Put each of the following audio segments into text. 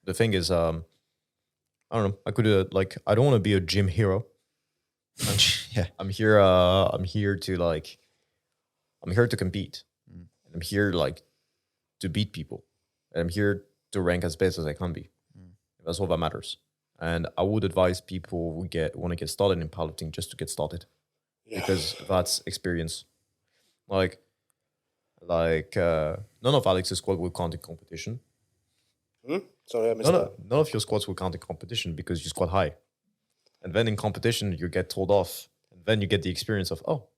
the thing is, I don't know. I could like I don't want to be a gym hero. Yeah. I'm here. I'm here to like. I'm here to compete. And I'm here like to beat people. And I'm here to rank as best as I can be. That's all that matters. And I would advise people who want to get started in powerlifting just to get started, because that's experience. Like none of Alex's squad will count in competition. Sorry, I missed that. None of your squats will count in competition because you squat high. And then in competition, you get told off. And then you get the experience of, oh,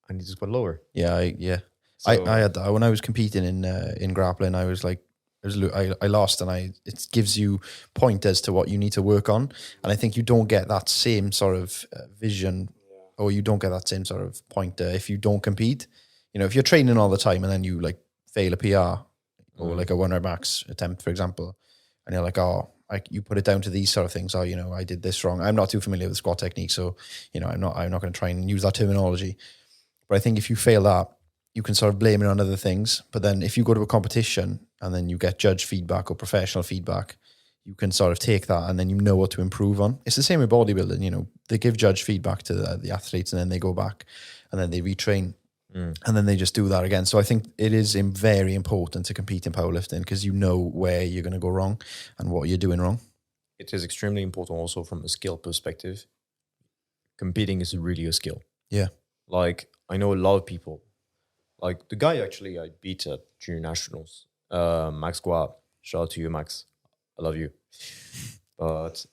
I need to squat lower. Yeah, I had that when I was competing in grappling. I was like, I lost, and it gives you pointers to what you need to work on. And I think you don't get that same sort of vision, or you don't get that same sort of pointer if you don't compete. You know, if you're training all the time and then you like fail a PR or like a 1 rep max attempt, for example, and you're like, oh, you put it down to these sort of things. Oh, you know, I did this wrong. I'm not too familiar with squat technique, so you know, I'm not going to try and use that terminology. But I think if you fail that, you can sort of blame it on other things. But then if you go to a competition and then you get judge feedback or professional feedback, you can sort of take that and then you know what to improve on. It's the same with bodybuilding. You know, they give judge feedback to the athletes, and then they go back and then they retrain. And then they just do that again. So I think it is very important to compete in powerlifting, because you know where you're going to go wrong and what you're doing wrong. It is extremely important also from a skill perspective. Competing is really a skill. Yeah. Like, I know a lot of people, like the guy actually I beat at Junior Nationals, Max Guab. Shout out to you, Max. I love you. But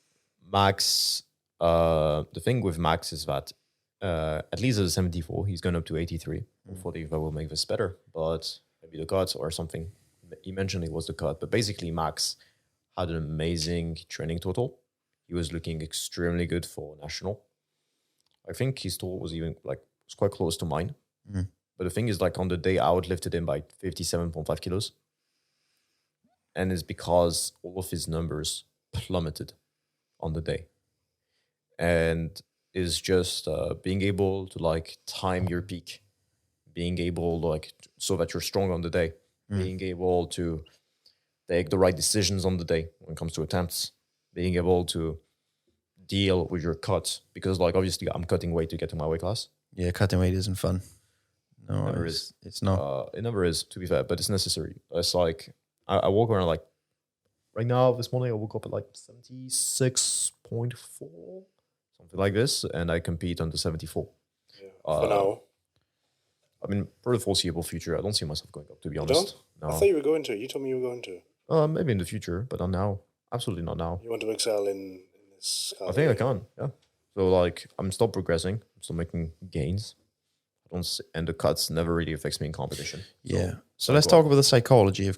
Max, the thing with Max is that at least at 74, he's gone up to 83. Hopefully that will make this better, but maybe the cut or something. He mentioned it was the cut, but basically Max had an amazing training total. He was looking extremely good for national. I think his total was even like was quite close to mine. But the thing is, like on the day, I outlifted him by 57.5 kilos. And it's because all of his numbers plummeted on the day. And it's just being able to like time your peak, being able to like, so that you're strong on the day, being able to take the right decisions on the day when it comes to attempts, being able to deal with your cuts, because like obviously I'm cutting weight to get to my weight class. Yeah, cutting weight isn't fun. No, it's not. It never is, to be fair, but it's necessary. It's like I walk around like right now. This morning I woke up at like 76.4, something like this, and I compete under 74. Yeah. For now. I mean, for the foreseeable future, I don't see myself going up, to be honest. No. I thought you were going to. You told me you were going to. Maybe in the future, but not now. Absolutely not now. You want to excel in this? I think I can. Yeah. So like, I'm still progressing. I'm still making gains. And the cuts never really affects me in competition. Yeah. So let's talk about the psychology of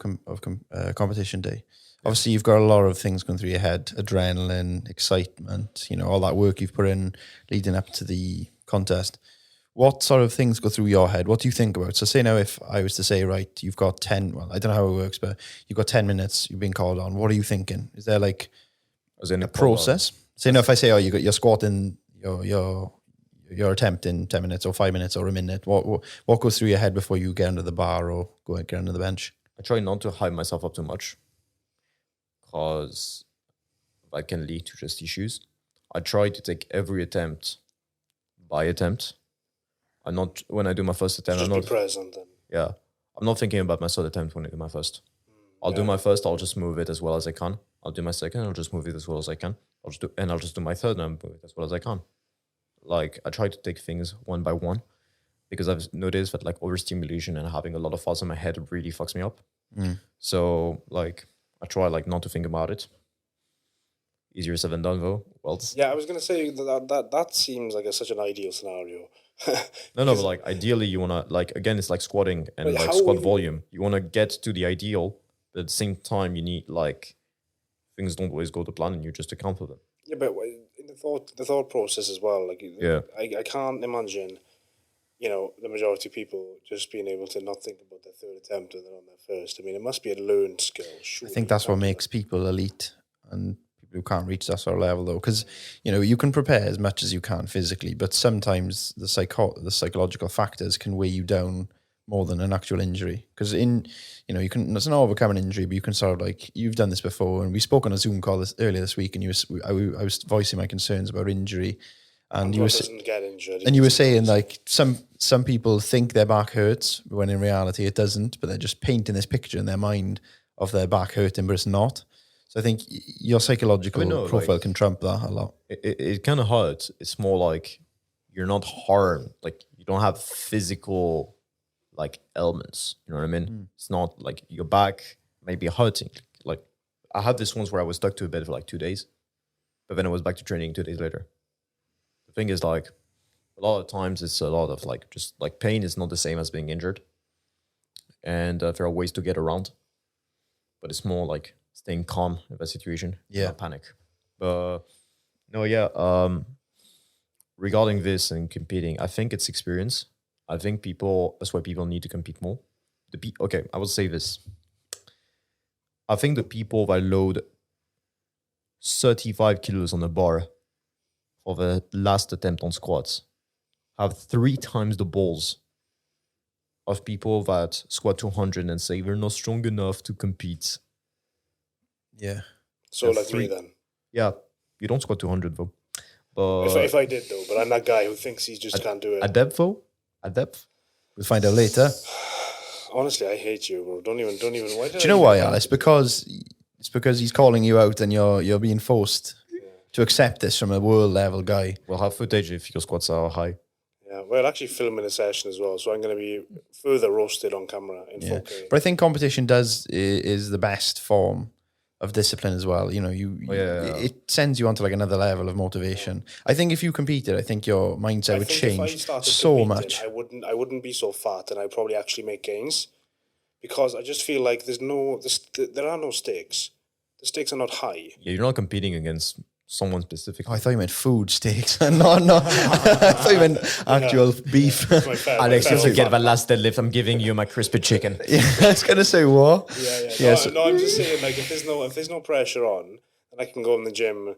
competition day. Obviously, you've got a lot of things going through your head: adrenaline, excitement. You know, all that work you've put in leading up to the contest. What sort of things go through your head? What do you think about? So say now if I was to say, right, you've got 10, well, I don't know how it works, but you've got 10 minutes, you've been called on. What are you thinking? Is there like a process? Say now if I say, oh, you're squatting your attempt in 10 minutes or 5 minutes or a minute, what goes through your head before you get under the bar or get under the bench? I try not to hype myself up too much, because that can lead to just issues. I try to take every attempt by attempt. I'm not, when I do my first attempt, just be present then. Yeah. I'm not thinking about my third attempt when I do my first. I'll do my first, I'll just move it as well as I can. I'll do my second, I'll just move it as well as I can. I'll just do my third and I'll move it as well as I can. Like, I try to take things one by one, because I've noticed that like overstimulation and having a lot of thoughts in my head really fucks me up. So like, I try like not to think about it. Easier said than done though. Well, yeah, I was going to say that seems like such an ideal scenario. No, but like ideally you want to, like, again, it's like squatting and like squat volume. You want to get to the ideal, but at the same time you need, like, things don't always go to plan and you just account for them. Yeah, but in the thought process as well, like, I can't imagine, you know, the majority of people just being able to not think about their third attempt and then on their first. I mean, it must be a learned skill. Surely. I think that's what makes people elite and who can't reach that sort of level, though, because you know you can prepare as much as you can physically, but sometimes the psychological factors can weigh you down more than an actual injury. Because you can, it's not overcome an injury, but you can sort of like, you've done this before, and we spoke on a Zoom call earlier this week, and I was voicing my concerns about injury, and doesn't get injured. And you were saying like some people think their back hurts when in reality it doesn't, but they're just painting this picture in their mind of their back hurting, but it's not. So I think your psychological profile can trump that a lot. It kind of hurts. It's more like you're not harmed. Like you don't have physical like ailments. You know what I mean? It's not like your back may be hurting. Like I had this once where I was stuck to a bed for like 2 days, but then I was back to training 2 days later. The thing is, like, a lot of times it's a lot of like just like pain is not the same as being injured, and there are ways to get around, but it's more like staying calm in that situation, not panic. But no, yeah. Regarding this and competing, I think it's experience. I think that's why people need to compete more. Okay, I will say this. I think the people that load 35 kilos on a bar for the last attempt on squats have 3 times the balls of people that squat 200 and say they're not strong enough to compete. Yeah. So like me then. Yeah, you don't squat 200 though. But if I did though, but I'm that guy who thinks he just can't do it. At depth though? At depth? We'll find out later. Honestly, I hate you, bro. Don't even. Why do you know why, Alice? Because he's calling you out, and you're being forced to accept this from a world level guy. We'll have footage if your squats are high. Yeah, we're actually filming a session as well, so I'm going to be further roasted on camera in 4K. But I think competition is the best form of discipline as well. You know, it sends you onto like another level of motivation. I think if you competed, I think your mindset would change so much. I wouldn't be so fat, and I'd probably actually make gains, because I just feel like there are no stakes. The stakes are not high. Yeah, you're not competing against someone specific. Oh, I thought you meant food steaks. no. I thought you meant actual beef. Alex, you forget that last deadlift. I'm giving you my crispy chicken. Yeah, I was gonna say what? Yeah. No, I'm just saying, like, if there's no pressure on, and I can go in the gym